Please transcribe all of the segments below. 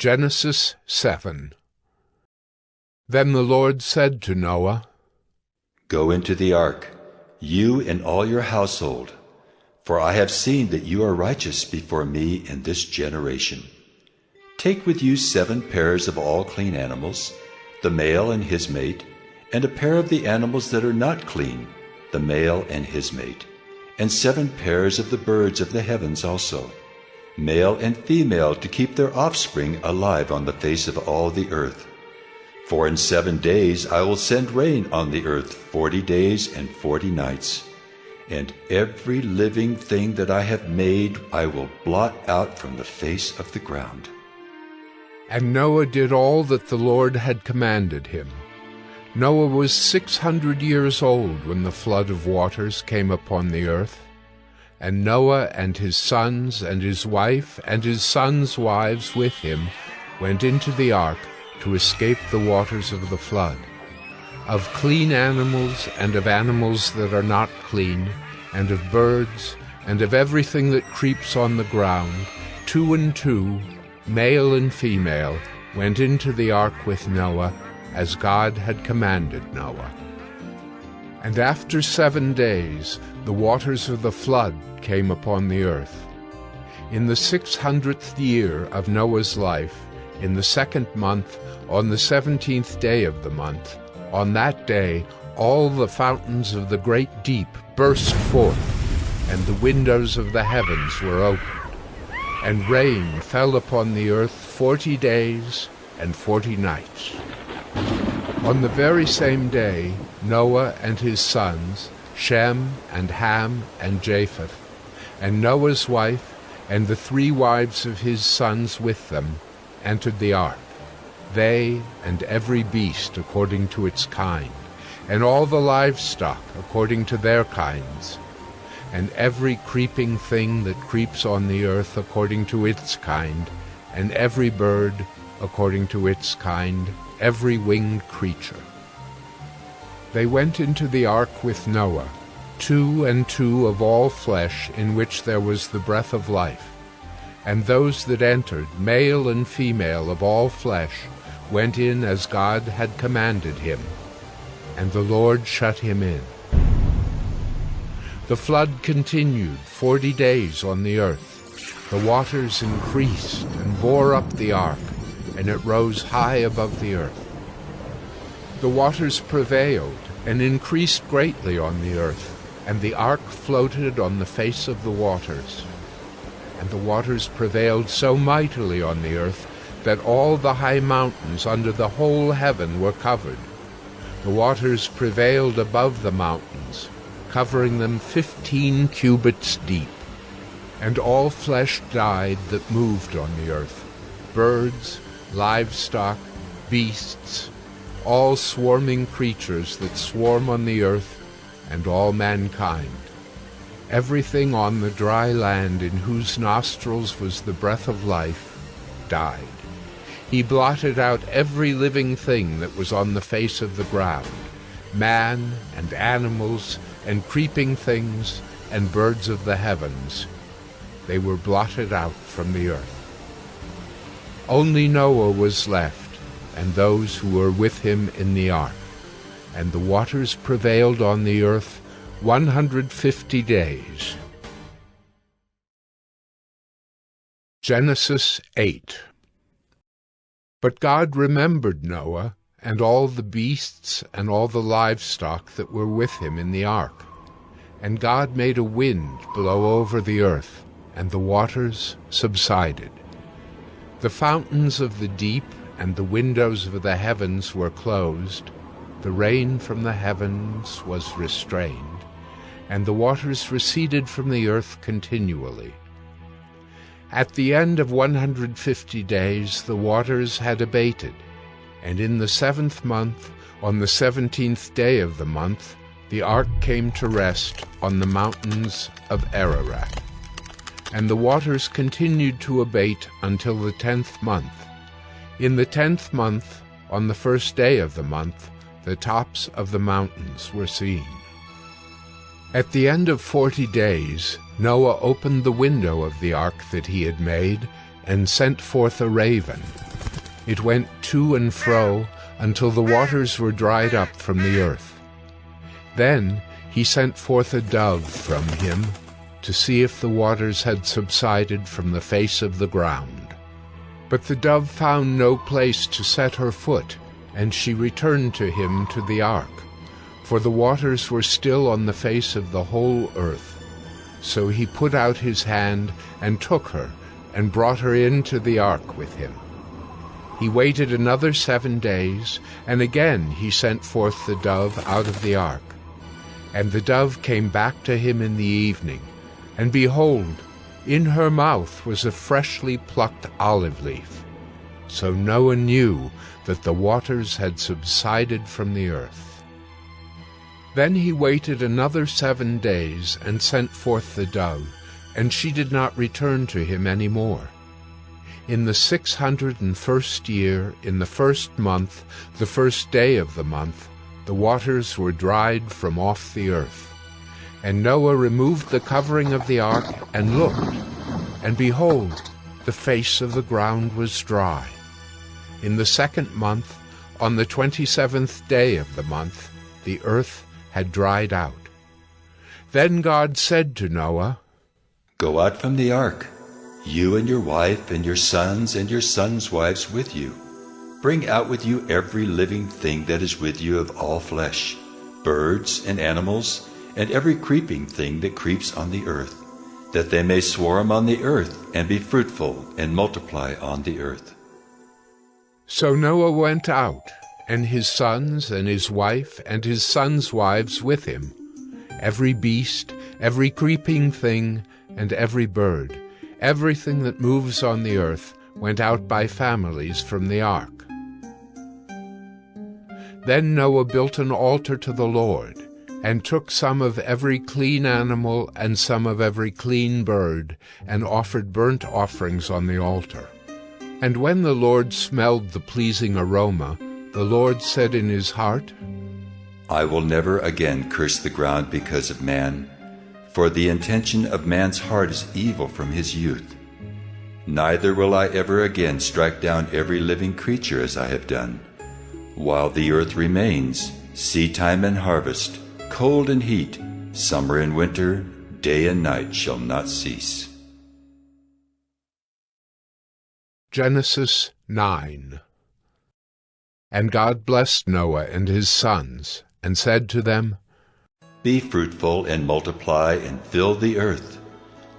Genesis 7. Then the Lord said to Noah, Go into the ark, you and all your household, for I have seen that you are righteous before me in this generation. Take with you 7 pairs of all clean animals, the male and his mate, and a pair of the animals that are not clean, the male and his mate, and 7 pairs of the birds of the heavens also, male and female, to keep their offspring alive on the face of all the earth. For in 7 days I will send rain on the earth 40 days and 40 nights, and every living thing that I have made I will blot out from the face of the ground. And Noah did all that the Lord had commanded him. Noah was 600 years old when the flood of waters came upon the earth. And Noah and his sons and his wife and his sons' wives with him went into the ark to escape the waters of the flood. Of clean animals and of animals that are not clean, and of birds, and of everything that creeps on the ground, 2 and 2, male and female, went into the ark with Noah, as God had commanded Noah. And after 7 days the waters of the flood came upon the earth. In the 600th year of Noah's life, in the 2nd month, on the 17th day of the month, on that day all the fountains of the great deep burst forth, and the windows of the heavens were opened. And rain fell upon the earth 40 days and 40 nights. On the very same day Noah and his sons, Shem and Ham and Japheth, and Noah's wife and the 3 wives of his sons with them, entered the ark, they and every beast according to its kind, and all the livestock according to their kinds, and every creeping thing that creeps on the earth according to its kind, and every bird according to its kind, every winged creature. They went into the ark with Noah, 2 and 2 of all flesh in which there was the breath of life. And those that entered, male and female of all flesh, went in as God had commanded him, and the Lord shut him in. The flood continued 40 days on the earth. The waters increased and bore up the ark, and it rose high above the earth. The waters prevailed and increased greatly on the earth, and the ark floated on the face of the waters. And the waters prevailed so mightily on the earth that all the high mountains under the whole heaven were covered. The waters prevailed above the mountains, covering them 15 cubits deep. And all flesh died that moved on the earth, birds, livestock, beasts, all swarming creatures that swarm on the earth, and all mankind. Everything on the dry land in whose nostrils was the breath of life died. He blotted out every living thing that was on the face of the ground, man and animals and creeping things and birds of the heavens. They were blotted out from the earth. Only Noah was left, and those who were with him in the ark. And the waters prevailed on the earth 150 days. Genesis 8. But God remembered Noah, and all the beasts and all the livestock that were with him in the ark. And God made a wind blow over the earth, and the waters subsided. The fountains of the deep and the windows of the heavens were closed, the rain from the heavens was restrained, and the waters receded from the earth continually. At the end of 150 days the waters had abated, and in the 7th month, on the 17th day of the month, the ark came to rest on the mountains of Ararat. And the waters continued to abate until the 10th month. In the 10th month, on the 1st day of the month, the tops of the mountains were seen. At the end of 40 days, Noah opened the window of the ark that he had made, and sent forth a raven, It went to and fro until the waters were dried up from the earth. Then he sent forth a dove from him to see if the waters had subsided from the face of the ground. But the dove found no place to set her foot, and she returned to him to the ark, for the waters were still on the face of the whole earth. So he put out his hand and took her, and brought her into the ark with him. He waited another 7 days, and again he sent forth the dove out of the ark. And the dove came back to him in the evening, and behold, in her mouth was a freshly plucked olive leaf. So Noah knew that the waters had subsided from the earth. Then he waited another 7 days and sent forth the dove, and she did not return to him any more. In the 601st year, in the 1st month, the 1st day of the month, the waters were dried from off the earth. And Noah removed the covering of the ark and looked, and behold, the face of the ground was dry. In the 2nd month, on the 27th day of the month, the earth had dried out. Then God said to Noah, "Go out from the ark, you and your wife and your sons wives with you. Bring out with you every living thing that is with you of all flesh, birds and animals, and every creeping thing that creeps on the earth, that they may swarm on the earth and be fruitful and multiply on the earth." So Noah went out, and his sons and his wife and his sons' wives with him, every beast, every creeping thing, and every bird, everything that moves on the earth, went out by families from the ark. Then Noah built an altar to the Lord, and took some of every clean animal and some of every clean bird, and offered burnt offerings on the altar. And when the Lord smelled the pleasing aroma, the Lord said in his heart, "I will never again curse the ground because of man, for the intention of man's heart is evil from his youth. Neither will I ever again strike down every living creature as I have done. While the earth remains, seedtime and harvest, cold and heat, summer and winter, day and night shall not cease." Genesis 9. And God blessed Noah and his sons, and said to them, "Be fruitful and multiply and fill the earth.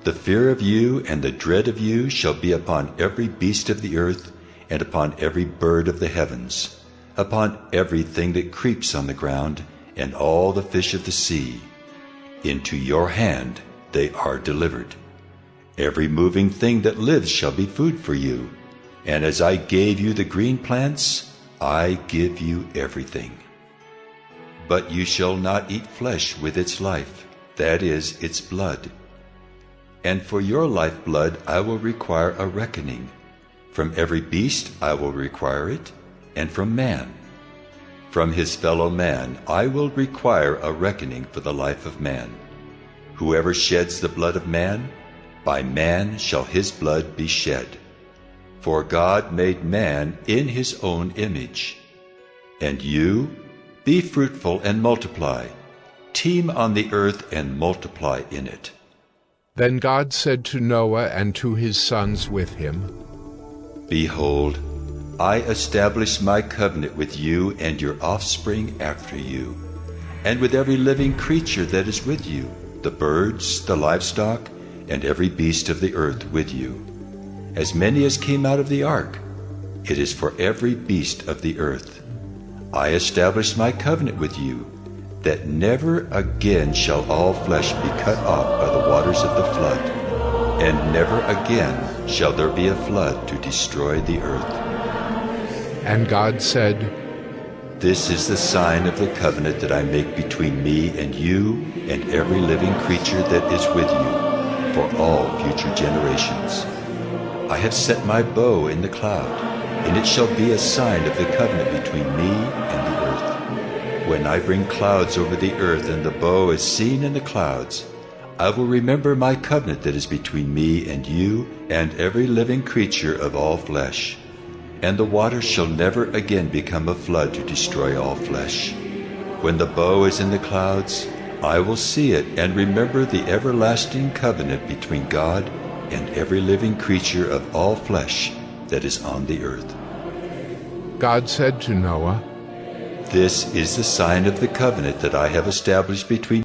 The fear of you and the dread of you shall be upon every beast of the earth, and upon every bird of the heavens, upon everything that creeps on the ground, and all the fish of the sea. Into your hand they are delivered. Every moving thing that lives shall be food for you. And as I gave you the green plants, I give you everything. But you shall not eat flesh with its life, that is, its blood. And for your lifeblood I will require a reckoning. From every beast I will require it, and from man. From his fellow man I will require a reckoning for the life of man. Whoever sheds the blood of man, by man shall his blood be shed. For God made man in his own image. And you, be fruitful and multiply. Teem on the earth and multiply in it." Then God said to Noah and to his sons with him, "Behold, I establish my covenant with you and your offspring after you, and with every living creature that is with you, the birds, the livestock, and every beast of the earth with you. As many as came out of the ark, it is for every beast of the earth. I establish my covenant with you, that never again shall all flesh be cut off by the waters of the flood, and never again shall there be a flood to destroy the earth." And God said, "This is the sign of the covenant that I make between me and you and every living creature that is with you for all future generations. I have set my bow in the cloud, and it shall be a sign of the covenant between me and the earth. When I bring clouds over the earth and the bow is seen in the clouds, I will remember my covenant that is between me and you and every living creature of all flesh. and the waters shall never again become a flood to destroy all flesh. When the bow is in the clouds, I will see it and remember the everlasting covenant between God and every living creature of all flesh that is on the earth. God said to Noah, This is the sign of the covenant that I have established between